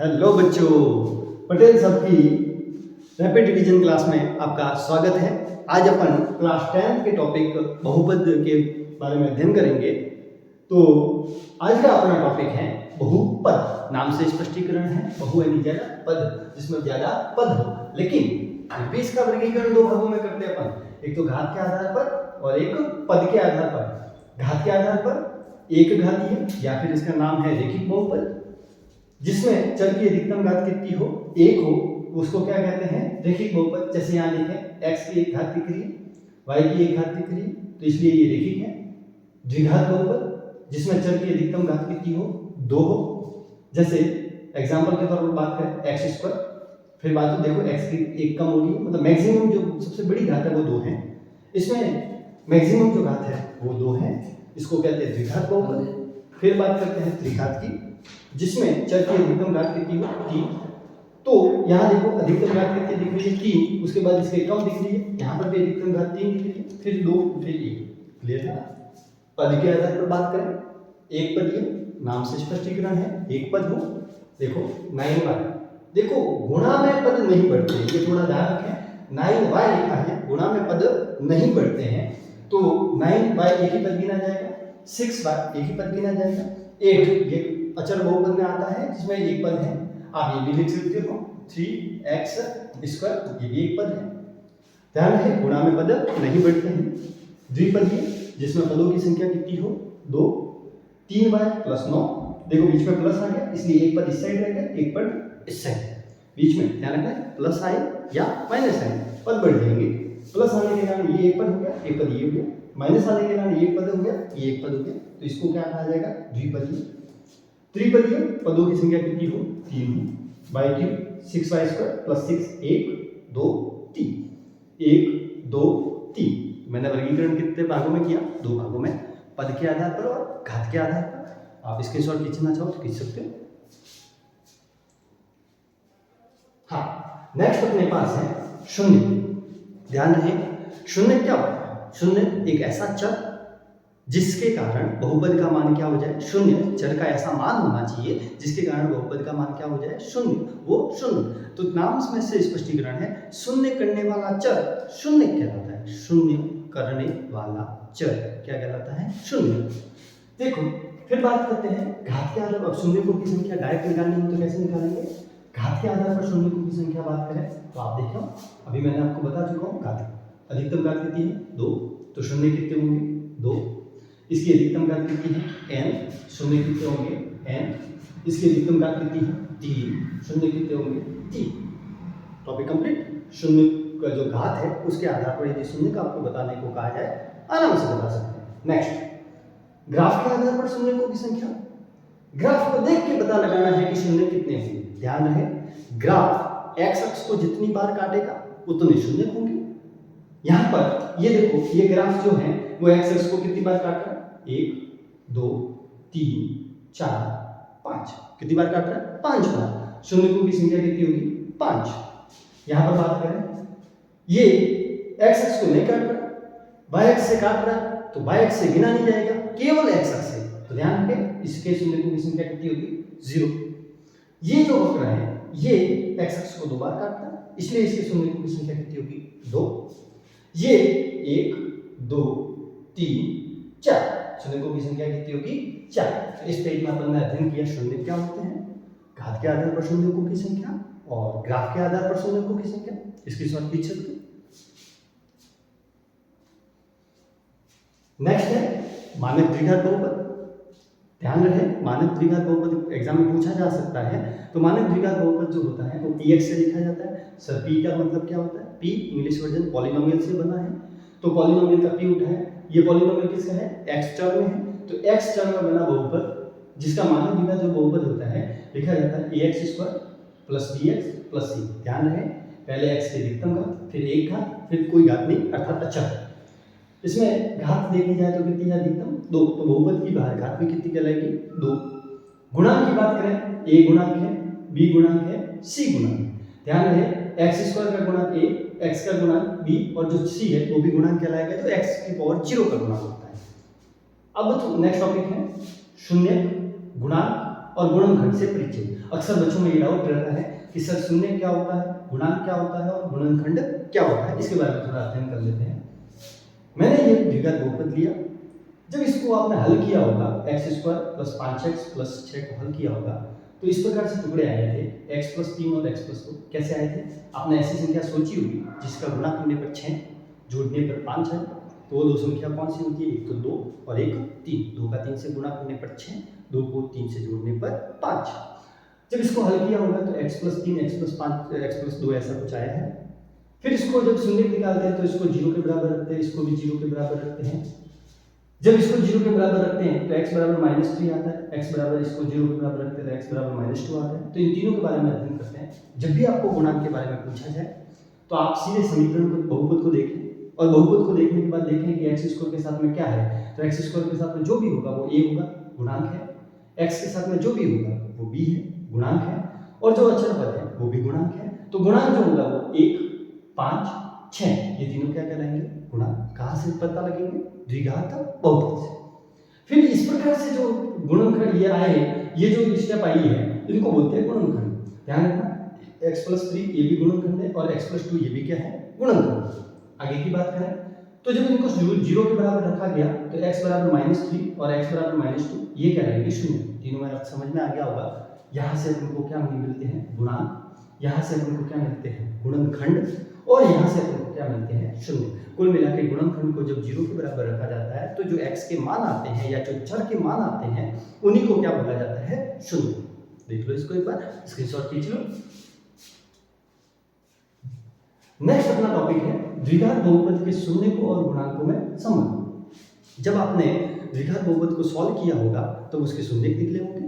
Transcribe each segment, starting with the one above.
Hello बच्चों, पटेल साहब की रैपिड रिवीजन क्लास में आपका स्वागत है। आज अपन क्लास 10 के टॉपिक बहुपद के बारे में अध्ययन करेंगे। तो आज का अपना टॉपिक है बहुपद। नाम से स्पष्टीकरण है, बहु यानी ज्यादा, पद जिसमें ज्यादा पद हो। लेकिन इसका वर्गीकरण दो भागों में करते हैं अपन, एक तो घात के आधार पर और एक पद के आधार पर। घात के आधार पर एक घातीय या फिर इसका नाम है रैखिक बहुपद, जिसमें चर की अधिकतम घात कितनी हो, एक हो, उसको क्या कहते हैं, रैखिक बहुपद। जैसे यहाँ लिखें x की एक घात दिख रही है, y की एक घात दिख रही है, तो इसलिए ये रैखिक है। द्विघात बहुपद जिसमें चर की अधिकतम घात कितनी हो, 2 हो। जैसे एग्जांपल के तौर पर बात करें x², फिर बात तो देखो x की एक कम होगी, मतलब मैक्सिमम जो सबसे बड़ी घात है वो 2 है। इसमें मैक्सिमम जो घात है वो 2 है, इसको कहते हैं द्विघात बहुपद। फिर बात करते हैं त्रिघात की, जिसमें चर की अधिकतम घात कितनी हो, 3। तो यहाँ देखो अधिकतम घात कितनी दिख रही है, 3, उसके बाद इसके कम दिख रही है, यहाँ पर भी अधिकतम घात 3 दिख रही है, फिर 2, फिर 1। क्लियर है। पद के आधार पर बात करें, एक पदीय, नाम से स्पष्टीकरण है, एक पद हो। देखो 9y, देखो गुणा में पद नहीं बढ़ते, ये थोड़ा ध्यान रखें। 9y लिखा है, गुणा में पद नहीं बढ़ते हैं, तो 9y एक ही पद गिना जाएगा, 6y एक ही पद गिना जाएगा, 8 ये अचर बहुपद में आता है जिसमें एक पद है। आप ये भी लिख सकते हो 3x², ये भी एक पद है। ध्यान रखें, गुणा में पद नहीं बढ़ते हैं। द्विपदीय जिसमें पदों की संख्या कितनी हो, 2। 3y + 9, देखो बीच में प्लस आ गया, इसलिए एक पद इस साइड रहेगा, एक पद इस साइड। बीच में ध्यान रखें, प्लस आए या माइनस आए, पद बढ़ जाएंगे। प्लस आने के कारण ये एक पद हो गया, एक पद ये हो गया, माइनस आने के कारण ये एक पद हो गया, ये एक पद हो गया, तो इसको क्या कहा जाएगा, द्विपदीय। त्रिपदीय पदों की संख्या कितनी हो, 3 हो। y³ 6y² + 6 1 2 3, 1 2 3। मैंने वर्गीकरण कितने भागों में किया, 2 भागों में, पद के आधार पर और घात के आधार पर। आप स्क्रीनशॉट खींचना चाहो तो खींच सकते हो। हाँ, नेक्स्ट अपने पास है शून्य। ध्यान रहे, शून्य क्या होता है, शून्य एक ऐसा चर जिसके कारण बहुपद का मान क्या हो जाए, शून्य। चर का ऐसा मान होना चाहिए जिसके कारण बहुपद का मान क्या हो जाए, शून्य, वो शून्य। तो नाम में से स्पष्टीकरण है, शून्य करने वाला चर शून्य कहलाता है। शून्य करने वाला चर क्या कहलाता है, शून्य। देखो फिर बात करते हैं घात के आधार पर। शून्यकों की संख्या डायरेक्ट निकालनी हो तो कैसे निकालेंगे, घात के आधार पर शून्यकों की संख्या बात करें तो आप देखो, अभी मैंने आपको बता चुका हूँ, घात अधिकतम घात कितनी है, 2, तो शून्य कितने होंगे, 2। इसकी अधिकतम घात कितनी है, n, शून्य कितने होंगे, n। इसकी अधिकतम घात कितनी है, 3, शून्य कितने होंगे, 3। Topic complete. शून्य का जो घात है उसके आधार पर यदि शून्य का आपको बताने को कहा जाए, आराम से बता सकते हैं। नेक्स्ट, ग्राफ के आधार पर शून्यकों की संख्या। ग्राफ को देख के पता लगाना है कि शून्य कितने होंगे। ध्यान रहे, ग्राफ x अक्ष को जितनी बार काटेगा उतने शून्य होंगे। यहाँ पर ये देखो, ये ग्राफ जो है वो x अक्ष को कितनी बार काट रहा है, 1 2 3 4 5, कितनी बार काट रहा है, 5 बार। शून्यकों की संख्या कितनी होगी, 5। यहाँ पर बात करें, ये x अक्ष को नहीं काट रहा, y अक्ष से काट रहा है, तो y अक्ष से गिना नहीं जाएगा, केवल x अक्ष से। तो ध्यान रखें, इसके शून्यकों की संख्या कितनी होगी, 0। ये जो वक्र है ये x अक्ष को 2 बार काटता है, इसलिए इसके शून्यकों की संख्या कितनी होगी, 2। ये 1 2 3 4, शून्यकों की संख्या कितनी होगी, 4। तो इस पेज में अपन ने अध्ययन किया शून्य क्या होते हैं, घात के आधार पर शून्यकों की संख्या और ग्राफ के आधार पर शून्यकों की संख्या। इसकी शॉर्ट खींच सकते। नेक्स्ट है मानक द्विघात बहुपद। ध्यान रहे, मानक द्विघात बहुपद एग्जाम में पूछा जा सकता है। तो मानक द्विघात बहुपद जो होता है वो px से लिखा जाता है। सर p का मतलब क्या होता है, p इंग्लिश वर्जन पॉलिनोमियल से बना है, तो पॉलिनोमियल का p उठाए। ये पॉलिनोमियल किसका है, x टर्म में है, तो x टर्म में बना बहुपद जिसका मानक द्विघात जो बहुपद होता है लिखा जाता है ax² + bx + c। ध्यान रहे, पहले x की अधिकतम घात, फिर एक घात, फिर कोई घात नहीं अर्थात अचर। इसमें घात देखी जाए तो कितनी है, अधिकतम 2, तो बहुपद की बाहर घात भी कितनी कहलाएगी, 2। गुणांक की बात करें, a गुणांक है, b गुणांक है, c गुणांक है। ध्यान रहे, x² का गुणांक a, x का गुणांक b और जो c है वो भी गुणांक कहलाएगा, तो x⁴ 0 का गुणांक होता है। अब नेक्स्ट टॉपिक है शून्य, गुणांक और गुणनखंड से परिचित। अक्सर बच्चों में ये डाउट रहता है कि सर शून्य क्या होता है, गुणांक क्या होता है और गुणनखंड क्या होता है, इसके बारे में थोड़ा अध्ययन कर लेते हैं। मैंने ये द्विघात बहुपद लिया, जब इसको आपने हल किया होगा x² + 5x + 6 को हल किया होगा तो इस प्रकार से टुकड़े आए थे x + 3 और x + 2। कैसे आए थे? आपने ऐसी संख्या सोची होगी जिसका गुणा करने पर 6 जोड़ने पर 5 है, तो वो दो संख्या कौन सी होती है? एक तो 2 और एक 3। 2 का 3 से गुणा करने पर 6, 2 को 3 से जोड़ने पर 5। जब इसको हल किया होगा तो x + 3 x + 5 x + 2 ऐसा कुछ आया है। फिर इसको जब शून्य निकालते हैं तो इसको 0 के बराबर रखते हैं, इसको भी 0 के बराबर रखते हैं। जब इसको 0 के बराबर रखते हैं तो x बराबर -3 आता है, x बराबर इसको 0 के बराबर रखते हैं तो x बराबर -2 आता है। तो इन तीनों के बारे में अध्ययन करते हैं। जब भी आपको गुणांक के बारे में पूछा जाए तो आप सीधे समीकरण को, बहुपद को देखें और बहुपद को देखने के बाद देखें कि x² के साथ में क्या है। तो x² के साथ में जो भी होगा वो a होगा, गुणांक है। x के साथ में जो भी होगा वो b है, गुणांक है। और जो अचर पद है वो भी गुणांक है। तो गुणांक जो होगा वो 1, 5, 6, ये तीनों क्या कहलाएंगे? गुणांक। कहाँ से पता लगेंगे? द्विघात बहुपद से। फिर इस प्रकार से जो गुणनखंड ये आए, ये जो स्टेप आई है इनको बोलते हैं गुणनखंड। ध्यान रखना, x + 3 ये भी गुणनखंड है और x + 2 ये भी क्या है? गुणनखंड। आगे की बात करें तो जब इनको 0 के बराबर रखा गया तो x बराबर -3 और x बराबर -2 ये क्या रहेंगे? शून्य। तीनों में समझ में आ गया होगा। यहाँ से अपन को क्या मिलते हैं? गुणांक। यहाँ से अपन को क्या मिलते हैं? गुणनखंड। और यहाँ से अपन को क्या मिलते हैं? शून्य। कुल मिला के गुणनखंड को जब 0 के बराबर रखा जाता है तो जो x के मान आते हैं या जो चर के मान आते हैं उन्हीं को क्या बोला जाता है? शून्य। देख लो इसको एक बार, स्क्रीनशॉट खींच लो। नेक्स्ट अपना टॉपिक है द्विघात बहुपद के शून्य को और गुणांकों में संबंध। जब आपने द्विघात बहुपद को सॉल्व किया होगा तो उसके शून्य निकले होंगे।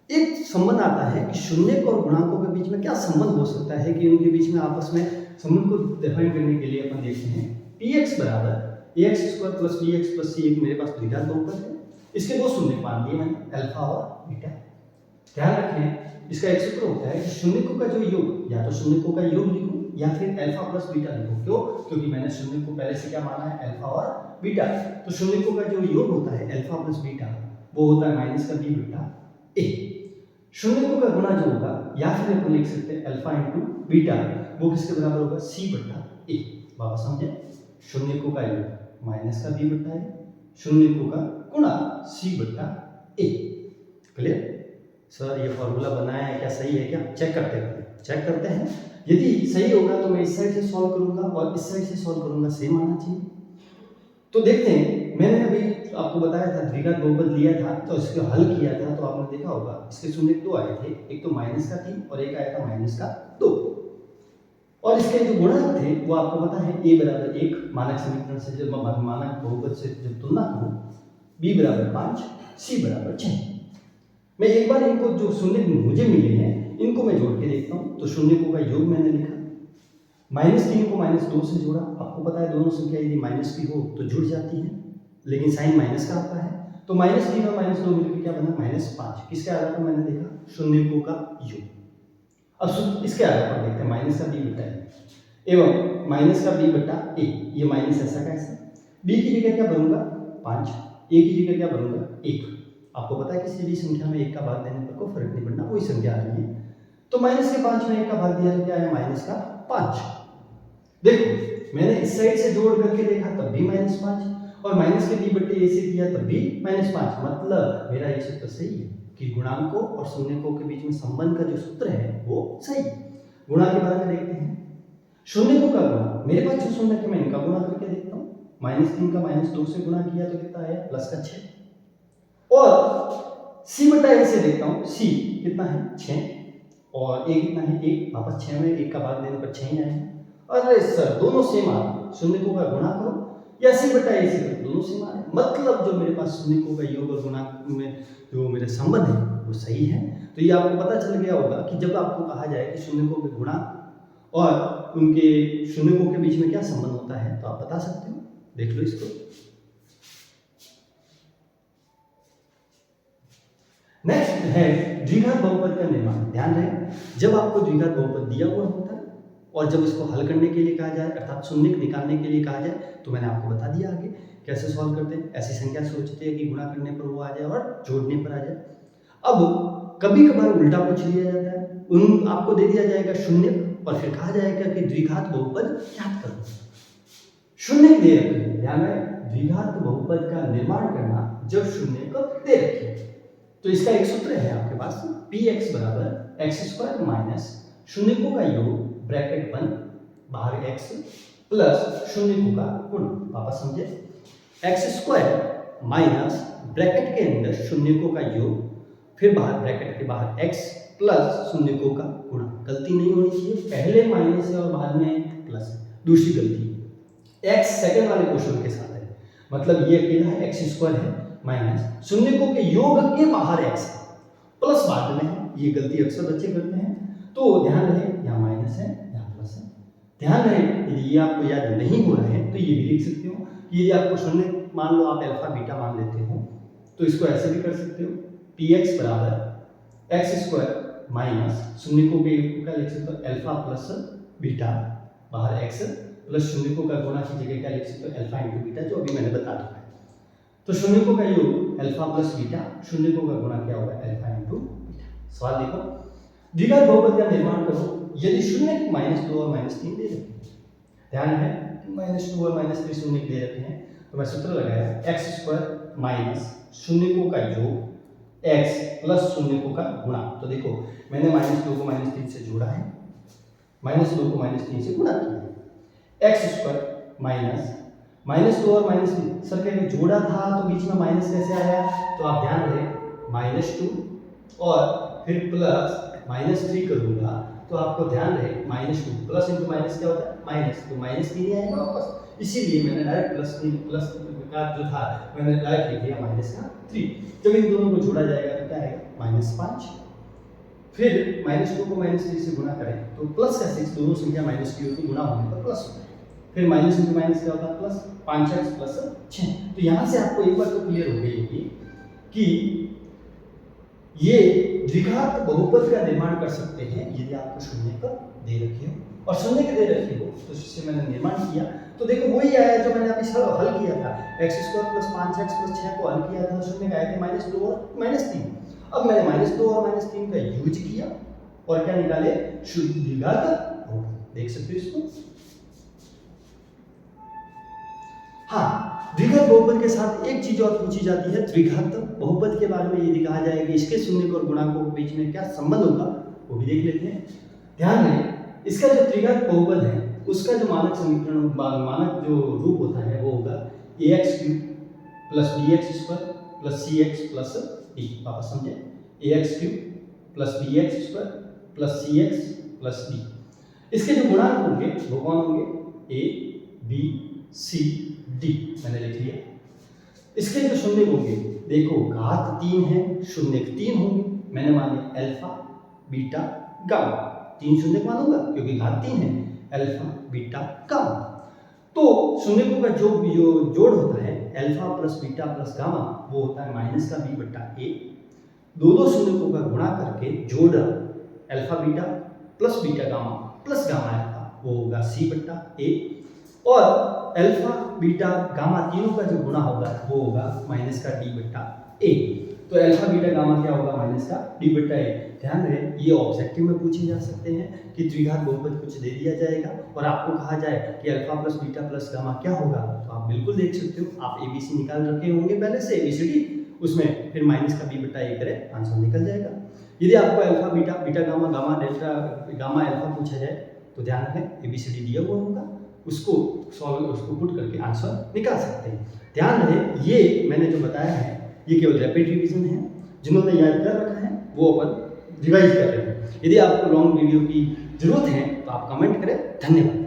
एक संबंध आता है कि शून्य और गुणांकों के बीच में क्या संबंध हो सकता है कि उनके बीच में आपस में संबंध को डिफाइन करने के लिए अपन देखते हैं px बराबर ax² + bx + c। एक मेरे पास द्विघात बहुपद है, इसके दो शून्य मान लिए मैंने, अल्फा और बीटा। ध्यान रखें इसका एक सूत्र होता है कि शून्यकों का जो योग, या तो शून्यकों का योग लिखो या फिर अल्फा + बीटा लिखो। क्यों? क्योंकि मैंने शून्य को पहले से क्या माना है? अल्फा और बीटा। तो शून्यकों का जो योग होता है अल्फा + बीटा वो होता है -b बीटा a। शून्यकों का गुणा जो होगा या फिर अपन लिख सकते हैं अल्फा × बीटा, वो किसके बराबर होगा? c/a। बाबा समझे? शून्यकों का योग -b बीटा a, शून्यकों का गुणा c/a। क्लियर? सर ये फॉर्मूला बनाया है क्या? सही है क्या? चेक करते हैं। यदि सही होगा तो मैं इस साइड से सॉल्व करूंगा और इस साइड से सॉल्व करूंगा, सेम आना चाहिए। तो देखते हैं, मैंने अभी आपको बताया था द्विघात बहुपद लिया था तो इसको हल किया था तो आपने देखा होगा इसके शून्य दो आए थे, एक तो -3 और एक आया था -2। और इसके जो गुणांक थे वो आपको पता है a बराबर 1 मानक समीकरण से जब मानक बहुपद से जब तुलना करूं, b बराबर 5, c बराबर 6। मैं एक बार इनको जो शून्य मुझे मिले हैं इनको मैं जोड़ के देखता हूं। तो शून्यकों का योग मैंने लिखा, -3 को -2 से जोड़ा। आपको पता है दोनों संख्या यदि माइनस की हो तो जुड़ जाती है, लेकिन साइन माइनस का आता है। तो -3 और -2 मिलकर क्या बना? -5। किसके आधार पर मैंने देखा? शून्यकों का योग। अब इसके आधार पर देखते हैं माइनस का b बटा a एवं माइनस का b बटा a। ये माइनस ऐसा का ऐसा, b की जगह क्या भरूंगा? 5, a की जगह क्या भरूंगा? 1। आपको पता है किसी भी संख्या में 1 का भाग देने पर कोई फर्क नहीं पड़ना, वही संख्या आ रही है। तो -5 में 1 का भाग दिया तो क्या है? -5। देखो मैंने इस साइड से जोड़ करके देखा तब भी -5 और माइनस के b बटे a से किया तब भी -5। मतलब मेरा ये सूत्र सही है कि गुणांकों और शून्यकों के बीच में संबंध का जो सूत्र है वो सही। गुणा के बारे में देखते हैं। शून्यकों का गुणा, मेरे पास जो शून्य है मैं इनका गुणा करके देखता हूँ। -3 का -2 से गुणा किया तो कितना आया? +6। और c बटा a से देखता हूँ, c कितना है? 6 और a कितना है? 1। वापस 6 में 1 का भाग देने पर 6 ही आएगा। अरे सर दोनों सेम आ रहे, शून्यकों का गुणा करो या c बटा a से करो, दोनों सेम आ रहे। मतलब जो मेरे पास शून्यकों का योग और गुणांक में जो मेरे संबंध है वो सही है। तो ये आपको पता चल गया होगा कि जब आपको कहा जाए कि शून्यकों के गुणांक और उनके शून्यकों के बीच में क्या संबंध होता है तो आप बता सकते हो। देख लो इसको। नेक्स्ट है द्विघात बहुपद का निर्माण। ध्यान रहे जब आपको द्विघात बहुपद दिया हुआ होता है और जब इसको हल करने के लिए कहा जाए अर्थात शून्य निकालने के लिए कहा जाए तो मैंने आपको बता दिया आगे कैसे सॉल्व करते हैं। ऐसी संख्या सोचते हैं कि गुणा करने पर वो आ जाए और जोड़ने पर आ जाए। अब कभी कभार उल्टा पूछ लिया जाता है, उन आपको दे दिया जाएगा शून्य और फिर कहा जाएगा कि द्विघात बहुपद ज्ञात करो। शून्य दे रखे, ध्यान रहे, द्विघात बहुपद का निर्माण करना जब शून्य को दे रखे। तो इसका एक सूत्र है आपके पास, px बराबर एक्स स्क्वायर माइनस शून्यकों का योग ब्रैकेट 1 बाहर x प्लस शून्यकों का गुण। वापस समझे, एक्स स्क्वायर माइनस ब्रैकेट के अंदर शून्यकों का योग, फिर बाहर ब्रैकेट के बाहर x प्लस शून्यकों का गुणा। गलती नहीं होनी चाहिए, पहले माइनस है और बाद में प्लस है, दूसरी गलती। x सेकंड वाले क्वेश्चन के साथ है, मतलब ये अकेला है एक्स स्क्वायर है माइनस शून्यकों के योग के बाहर x प्लस बाद में है, ये गलती अक्सर बच्चे करते हैं। तो ध्यान रहे, यहाँ माइनस है यहाँ प्लस है। ध्यान रहे, यदि ये आपको याद नहीं हो रहा है तो ये भी लिख सकते हो कि यदि आपको शून्य मान लो, आप अल्फा बीटा मान लेते हो तो इसको ऐसे भी कर सकते हो, px बराबर एक्स स्क्वायर माइनस शून्यकों के योग का लिख सकते हो अल्फा प्लस बीटा बाहर x प्लस शून्यकों का गुणा की जगह क्या लिख सकते हो अल्फा इंटू बीटा, जो अभी मैंने बता दिया है। तो शून्यकों का योग अल्फा प्लस बीटा, शून्यकों का गुणा क्या होगा अल्फा इंटू बीटा। सवाल देखो, द्विघात बहुपद का निर्माण करो यदि शून्य -2 और -3 दे रखे हैं। ध्यान है, -2 और -3 शून्य दे रखे हैं, तो मैं सूत्र लगाया एक्स स्क्वायर माइनस शून्यकों का योग x प्लस शून्यकों का गुणा। तो देखो मैंने -2 को -3 से जोड़ा है, -2 को -3 से गुणा किया है, एक्स स्क्वायर माइनस -2 और -3 सर कहीं जोड़ा था तो बीच में माइनस कैसे आया, तो आप ध्यान रहे -2 और फिर प्लस -3 करूंगा तो आपको ध्यान रहे -2 प्लस इंटू माइनस क्या होता है माइनस, तो -3 ही आएगा वापस, इसीलिए मैंने डायरेक्ट प्लस का जो था मैंने डायरेक्ट लिख दिया -3। जब इन दोनों को जोड़ा जाएगा तो क्या आएगा -5, फिर -2 को -3 से गुणा करें तो प्लस का 6, दोनों संख्या -q की गुणा होने पर प्लस होता है, फिर माइनस इंटू माइनस क्या होता है प्लस, 5x प्लस 6। तो यहाँ से आपको एक बार तो क्लियर हो गई होगी कि ये द्विघात बहुपद का निर्माण कर सकते हैं यदि आपको शून्य का दे रखे हो, और शून्य के दे रखे हो तो इससे मैंने निर्माण किया तो देखो वही आया जो मैंने अभी सब हल किया था, x square plus 5x plus 6 को हल किया था, शून्य का आए थे -2 और -3। अब मैंने -2 और -3 का यूज किया और क्या निकाले द्विघात बहुपद। देख सकते हो इसको। हाँ, द्विघात बहुपद के साथ एक चीज और पूछी जाती है, द्विघात बहुपद के बारे में यदि कहा जाए कि इसके शून्य और गुणांकों के बीच में क्या संबंध होगा वो भी देख लेते हैं। ध्यान दें, इसका जो द्विघात बहुपद है उसका जो मानक समीकरण, मानक जो रूप होता है वो होगा ax³ plus bx² plus cx plus d। वापस समझे, ax³ plus bx² plus cx plus d। इसके जो गुणांक होंगे वो कौन होंगे, a b c d मैंने लिख लिया। इसके जो शून्य होंगे, देखो घात 3 है, शून्य 3 होंगे, मैंने माने अल्फा बीटा गामा, 3 शून्य मानूंगा क्योंकि घात 3 है, अल्फा बीटा गामा। तो शून्यकों का जो जोड़ होता है alpha plus beta plus gamma वो होता है माइनस का b बट्टा a। दोनों शून्यकों का गुणा करके जोड़ alpha beta plus beta gamma plus gamma alpha वो होगा c बट्टा a, और अल्फा बीटा गामा तीनों का जो गुणा होगा वो होगा माइनस का d बट्टा a। तो अल्फा बीटा गामा क्या होगा माइनस का d बट्टा a। ध्यान रहे, ये ऑब्जेक्टिव में पूछे जा सकते हैं कि द्विघात बहुपद कुछ दे दिया जाएगा और आपको कहा जाए कि alpha plus beta plus gamma क्या होगा, तो आप बिल्कुल देख सकते हो, आप एबीसी निकाल रखे होंगे पहले से एबीसीडी, उसमें फिर माइनस का b बट्टा a करें, आंसर निकल जाएगा। यदि आपको alpha beta beta gamma gamma delta gamma alpha पूछा जाए तो ध्यान रखें एबीसीडी दिया हुआ होगा, उसको पुट करके आंसर निकाल सकते हैं। ध्यान रहे, ये मैंने जो बताया है ये केवल रैपिड रिवीजन है, जिन्होंने याद कर रखा है वो अपन रिवाइज कर रहे हैं। यदि आपको लॉन्ग वीडियो की जरूरत है तो आप कमेंट करें। धन्यवाद।